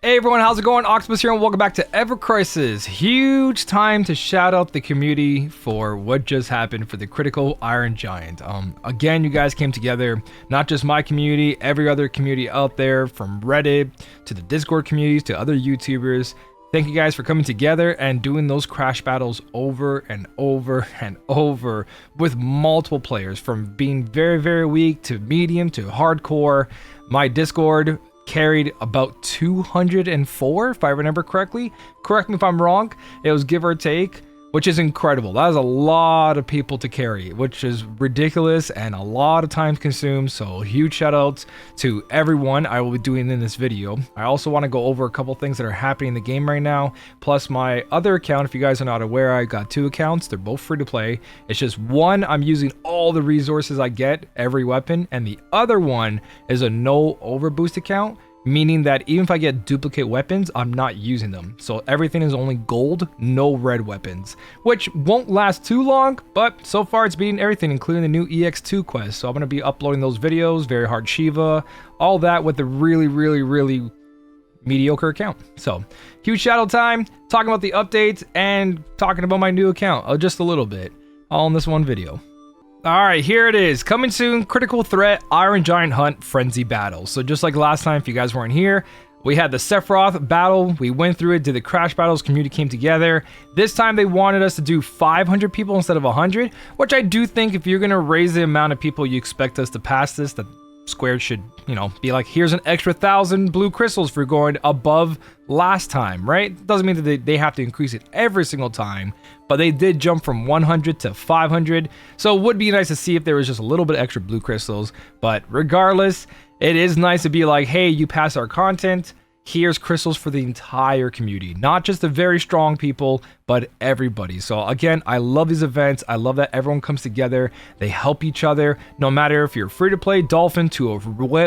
Hey everyone, how's it going? Octopus here and welcome back to evercrisis. Huge time to shout out the community for what just happened for the critical Iron Giant. Again, you guys came together, not just my community, every other community out there, from Reddit to the Discord communities to other YouTubers. Thank you guys for coming together and doing those crash battles over and over and over with multiple players, from being very, very weak to medium to hardcore. My Discord carried about 204, if I remember correctly. Correct me if I'm wrong. It was give or take, which is incredible. That is a lot of people to carry, which is ridiculous and a lot of time consumed. So huge shout outs to everyone I will be doing in this video. I also want to go over a couple things that are happening in the game right now, plus my other account. If you guys are not aware, I got two accounts. They're both free to play. It's just one, I'm using all the resources I get, every weapon, and the other one is a no overboost account, meaning that even if I get duplicate weapons, I'm not using them. So everything is only gold, no red weapons, which won't last too long, but so far it's beating everything, including the new EX2 quest. So I'm going to be uploading those videos, very hard Shiva, all that with a really mediocre account. So huge shout out time, talking about the updates and talking about my new account just a little bit, all in this one video. Alright, here it is. Coming soon, Critical Threat Iron Giant Hunt Frenzy Battle. So just like last time, if you guys weren't here, we had the Sephiroth battle. We went through it, did the crash battles, community came together. This time they wanted us to do 500 people instead of 100, which I do think if you're going to raise the amount of people you expect us to pass this, that Squared should, be like, here's an extra 1,000 blue crystals for going above last time, right? Doesn't mean that they have to increase it every single time, but they did jump from 100 to 500. So it would be nice to see if there was just a little bit extra blue crystals, but regardless, it is nice to be like, hey, you pass our content, here's crystals for the entire community, not just the very strong people, but everybody. So again, I love these events. I love that everyone comes together. They help each other, no matter if you're free to play dolphin to a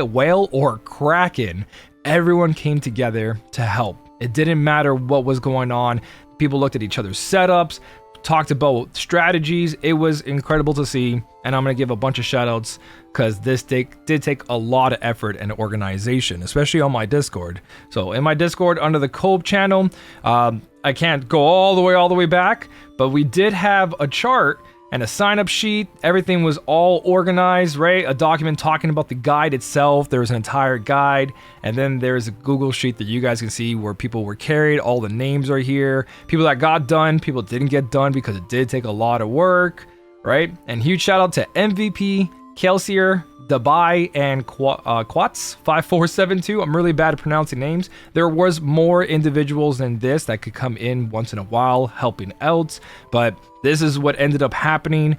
whale or kraken, everyone came together to help. It didn't matter what was going on. People looked at each other's setups, talked about strategies. It was incredible to see, and I'm going to give a bunch of shout outs because this did take a lot of effort and organization, especially on my Discord. So in my Discord under the Cope channel, I can't go all the way back, but we did have a chart and a sign-up sheet. Everything was all organized, right? A document talking about the guide itself. There was an entire guide, and then there's a Google sheet that you guys can see where people were carried. All the names are here. People that got done, people didn't get done because it did take a lot of work, right? And huge shout out to MVP, Kelsier, Dubai, and Quats 5472. I'm really bad at pronouncing names. There was more individuals than this that could come in once in a while helping out, but this is what ended up happening.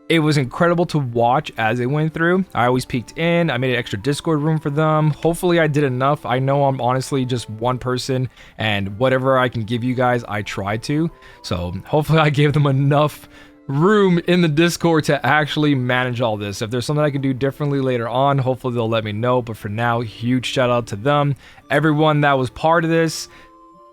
It was incredible to watch as it went through. I always peeked in. I made an extra Discord room for them. Hopefully I did enough. I know I'm honestly just one person, and whatever I can give you guys, I try to. So hopefully I gave them enough room in the Discord to actually manage all this. If there's something I can do differently later on, hopefully they'll let me know. But for now, huge shout out to them, everyone that was part of this.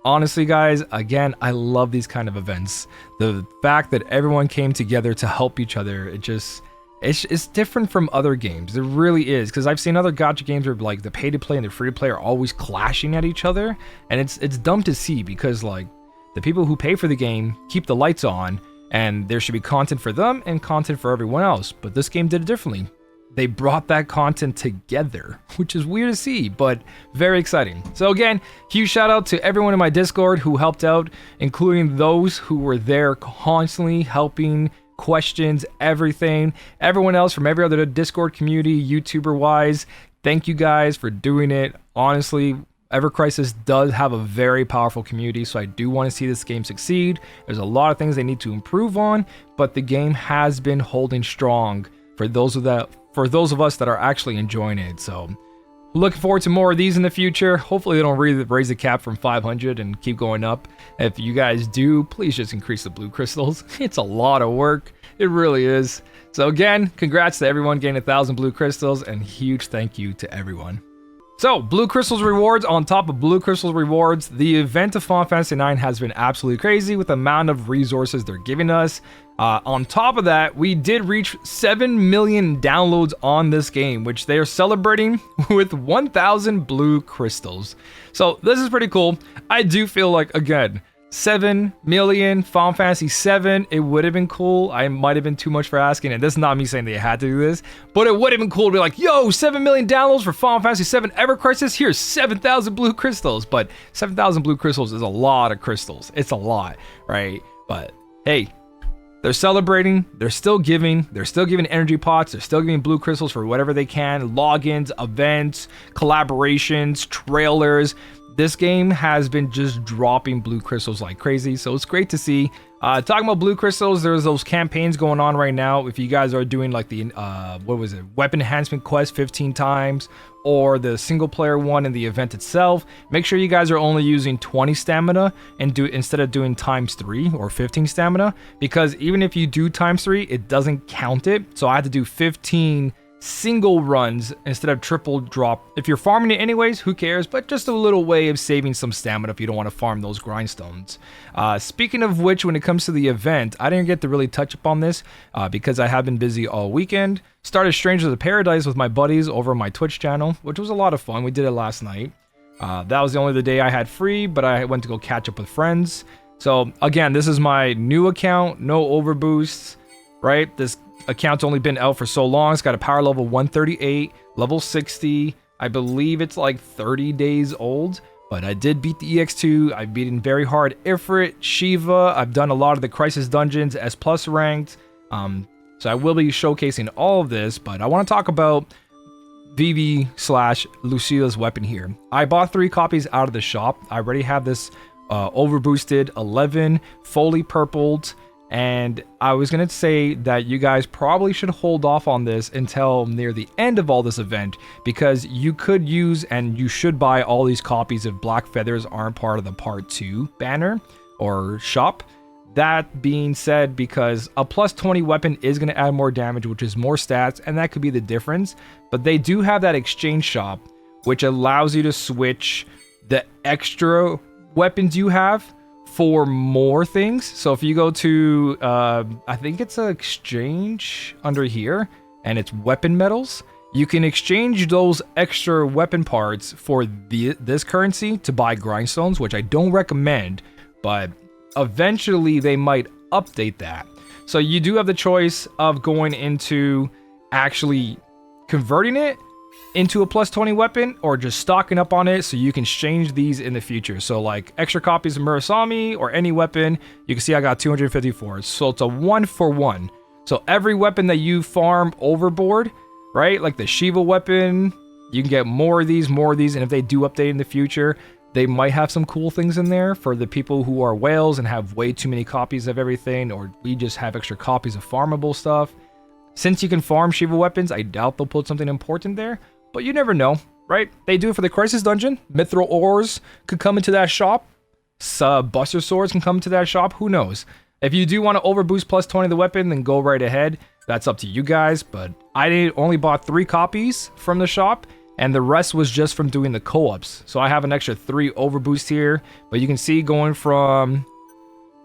Honestly, guys, again, I love these kind of events. The fact that everyone came together to help each other, it's different from other games. It really is, because I've seen other gacha games where like the pay to play and the free to play are always clashing at each other, and it's dumb to see, because like the people who pay for the game keep the lights on, and there should be content for them and content for everyone else. But this game did it differently. They brought that content together, which is weird to see, but very exciting. So again, huge shout out to everyone in my Discord who helped out, including those who were there constantly helping, questions, everything. Everyone else from every other Discord community, YouTuber wise, thank you guys for doing it. Honestly, evercrisis does have a very powerful community, so I do want to see this game succeed. There's a lot of things they need to improve on, but the game has been holding strong for those of us that are actually enjoying it. So looking forward to more of these in the future. Hopefully they don't raise the cap from 500 and keep going up. If you guys do, please just increase the blue crystals. It's a lot of work. It really is. So again, congrats to everyone getting 1,000 blue crystals, and huge thank you to everyone. So, Blue Crystals rewards on top of Blue Crystals rewards. The event of Final Fantasy IX has been absolutely crazy with the amount of resources they're giving us. On top of that, we did reach 7 million downloads on this game, which they are celebrating with 1,000 blue crystals. So this is pretty cool. I do feel like, again, 7 million Final Fantasy 7, it would have been cool. I might have been too much for asking, and this is not me saying they had to do this, but it would have been cool to be like, yo, 7 million downloads for Final Fantasy 7 Ever Crisis, here's 7,000 blue crystals. But 7,000 blue crystals is a lot of crystals. It's a lot, right? But hey, they're celebrating, they're still giving energy pots, they're still giving blue crystals for whatever they can, logins, events, collaborations, trailers. This game has been just dropping blue crystals like crazy, so it's great to see. Talking about blue crystals, there's those campaigns going on right now. If you guys are doing like the, weapon enhancement quest 15 times, or the single player one in the event itself, make sure you guys are only using 20 stamina and instead of doing ×3 or 15 stamina, because even if you do ×3, it doesn't count it. So I had to do 15 single runs instead of triple drop. If you're farming it anyways, who cares? But just a little way of saving some stamina if you don't want to farm those grindstones. Speaking of which, when it comes to the event, I didn't get to really touch upon this because I have been busy all weekend. Started Strangers of Paradise with my buddies over my Twitch channel, which was a lot of fun. We did it last night. That was the only day I had free, but I went to go catch up with friends. So again, this is my new account, no overboosts, right? This account's only been out for so long. It's got a power level 138, level 60. I believe it's like 30 days old, but I did beat the EX2. I've beaten very hard Ifrit, Shiva. I've done a lot of the Crisis dungeons, S+ ranked. So I will be showcasing all of this, but I want to talk about Vivi/Lucia's weapon here. I bought 3 copies out of the shop. I already have this overboosted 11, fully purpled. And I was going to say that you guys probably should hold off on this until near the end of all this event, because you could use and you should buy all these copies if Black Feathers aren't part of the Part 2 banner or shop. That being said, because a +20 weapon is going to add more damage, which is more stats, and that could be the difference. But they do have that exchange shop, which allows you to switch the extra weapons you have for more things. So if you go to, I think it's an exchange under here, and it's weapon medals, you can exchange those extra weapon parts for this currency to buy grindstones, which I don't recommend, but eventually they might update that. So you do have the choice of going into actually converting it into a +20 weapon, or just stocking up on it so you can exchange these in the future. So like extra copies of Murasami or any weapon, you can see I got 254. So it's a 1-for-1. So every weapon that you farm overboard, right? Like the Shiva weapon, you can get more of these, and if they do update in the future, they might have some cool things in there for the people who are whales and have way too many copies of everything, or we just have extra copies of farmable stuff. Since you can farm Shiva weapons, I doubt they'll put something important there. But you never know, right? They do it for the Crisis dungeon. Mithril ores could come into that shop. Buster swords can come into that shop. Who knows? If you do want to overboost +20 the weapon, then go right ahead. That's up to you guys. But I only bought 3 copies from the shop, and the rest was just from doing the co-ops. So I have an extra 3 overboost here. But you can see going from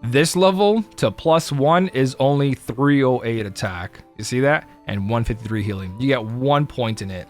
this level to +1 is only 308 attack. You see that? And 153 healing. You get 1 point in it.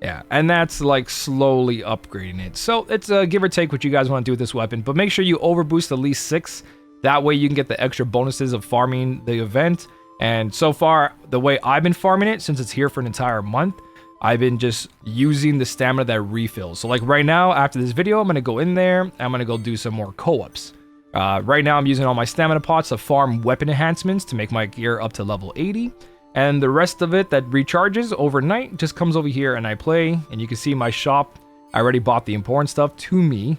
Yeah, and that's like slowly upgrading it. So it's a give or take what you guys want to do with this weapon, but make sure you overboost at least 6. That way you can get the extra bonuses of farming the event. And so far, the way I've been farming it, since it's here for an entire month, I've been just using the stamina that refills. So like right now, after this video, I'm going to go in there, I'm going to go do some more co-ops. Right now, I'm using all my stamina pots to farm weapon enhancements to make my gear up to level 80. And the rest of it that recharges overnight just comes over here and I play. And you can see my shop, I already bought the important stuff to me,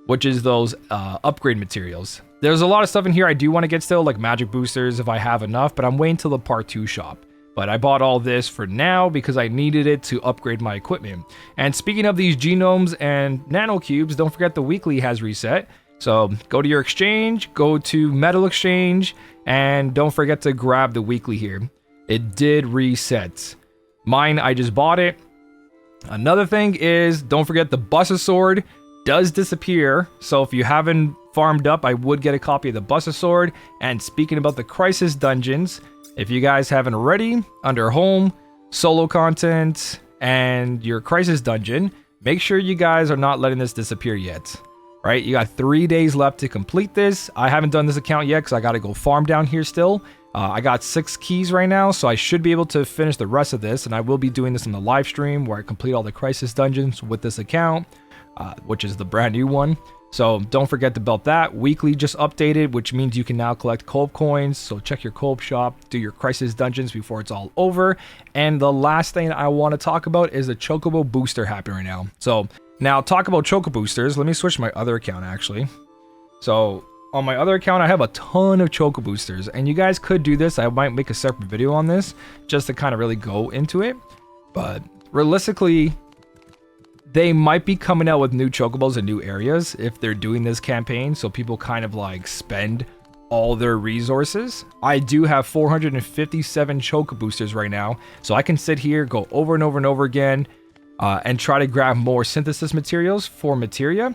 which is those upgrade materials. There's a lot of stuff in here I do want to get still, like magic boosters if I have enough, but I'm waiting till the Part 2 shop. But I bought all this for now because I needed it to upgrade my equipment. And speaking of these genomes and nanocubes, don't forget the weekly has reset. So go to your exchange, go to metal exchange, and don't forget to grab the weekly here. It did reset. Mine, I just bought it. Another thing is, don't forget the Buster Sword does disappear. So if you haven't farmed up, I would get a copy of the Buster Sword. And speaking about the Crisis dungeons, if you guys haven't already, under Home, Solo Content, and your Crisis dungeon, make sure you guys are not letting this disappear yet. Right? You got 3 days left to complete this. I haven't done this account yet because I got to go farm down here still. I got 6 keys right now, so I should be able to finish the rest of this, and I will be doing this in the live stream where I complete all the Crisis dungeons with this account, which is the brand new one. So don't forget about that. Weekly just updated, which means you can now collect Colb coins, so check your Colb shop, do your Crisis dungeons before it's all over. And the last thing I want to talk about is the Chocobo booster happening right now. So now talk about Choco boosters. Let me switch to my other account actually. So on my other account, I have a ton of Choco boosters, and you guys could do this. I might make a separate video on this just to kind of really go into it. But realistically, they might be coming out with new Chocobos in new areas if they're doing this campaign, so people kind of like spend all their resources. I do have 457 Choco boosters right now, so I can sit here, go over and over and over again, and try to grab more synthesis materials for materia.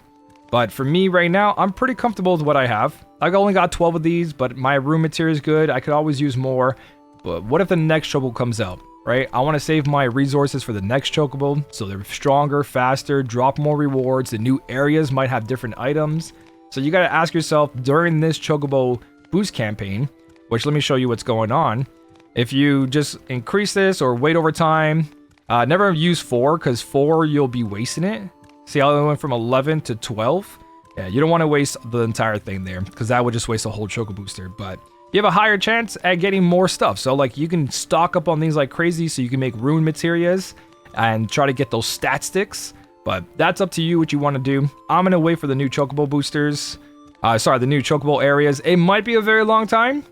But for me right now, I'm pretty comfortable with what I have. I've only got 12 of these, but my room material is good. I could always use more. But what if the next Chocobo comes out, right? I want to save my resources for the next Chocobo, so they're stronger, faster, drop more rewards. The new areas might have different items. So you got to ask yourself during this Chocobo boost campaign, which let me show you what's going on. If you just increase this or wait over time, never use 4, because 4 you'll be wasting it. See how it went from 11 to 12? Yeah, you don't want to waste the entire thing there, because that would just waste a whole Choco booster. But you have a higher chance at getting more stuff. So like you can stock up on these like crazy, so you can make rune materias and try to get those stat sticks. But that's up to you what you want to do. I'm gonna wait for the new Chocobo boosters. The new Chocobo areas. It might be a very long time.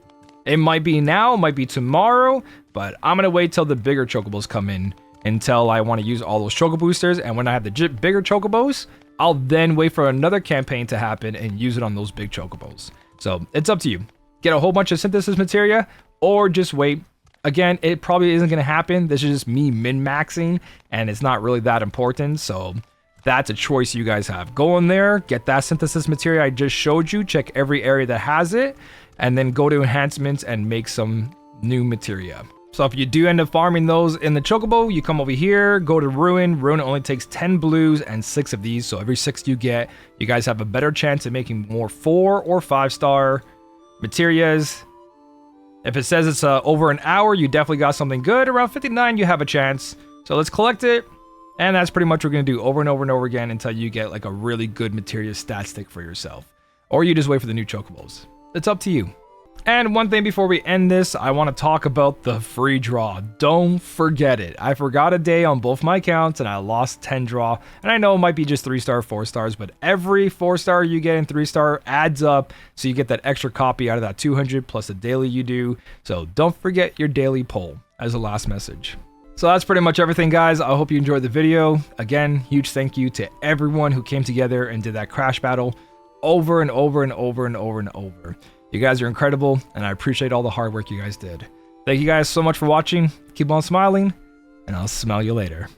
It might be now, it might be tomorrow, but I'm gonna wait till the bigger Chocobos come in until I want to use all those Choco boosters. And when I have the bigger Chocobos, I'll then wait for another campaign to happen and use it on those big Chocobos. So it's up to you. Get a whole bunch of synthesis materia or just wait. Again, it probably isn't going to happen. This is just me min-maxing, and it's not really that important. So that's a choice you guys have. Go in there, get that synthesis materia I just showed you, check every area that has it, and then go to enhancements and make some new materia. So if you do end up farming those in the Chocobo, you come over here, go to Ruin. Ruin only takes 10 blues and 6 of these. So every 6 you get, you guys have a better chance of making more 4 or 5-star materias. If it says it's over an hour, you definitely got something good. Around 59, you have a chance. So let's collect it. And that's pretty much what we're going to do over and over and over again until you get like a really good materia stat stick for yourself. Or you just wait for the new Chocobos. It's up to you. And one thing before we end this, I want to talk about the free draw. Don't forget it. I forgot a day on both my accounts and I lost 10 draw. And I know it might be just 3-star, 4-stars, but every 4-star you get in 3-star adds up. So you get that extra copy out of that 200 plus a daily you do. So don't forget your daily poll as a last message. So that's pretty much everything, guys. I hope you enjoyed the video. Again, huge thank you to everyone who came together and did that crash battle over and over and over and over and over. You guys are incredible, and I appreciate all the hard work you guys did. Thank you guys so much for watching. Keep on smiling, and I'll smell you later.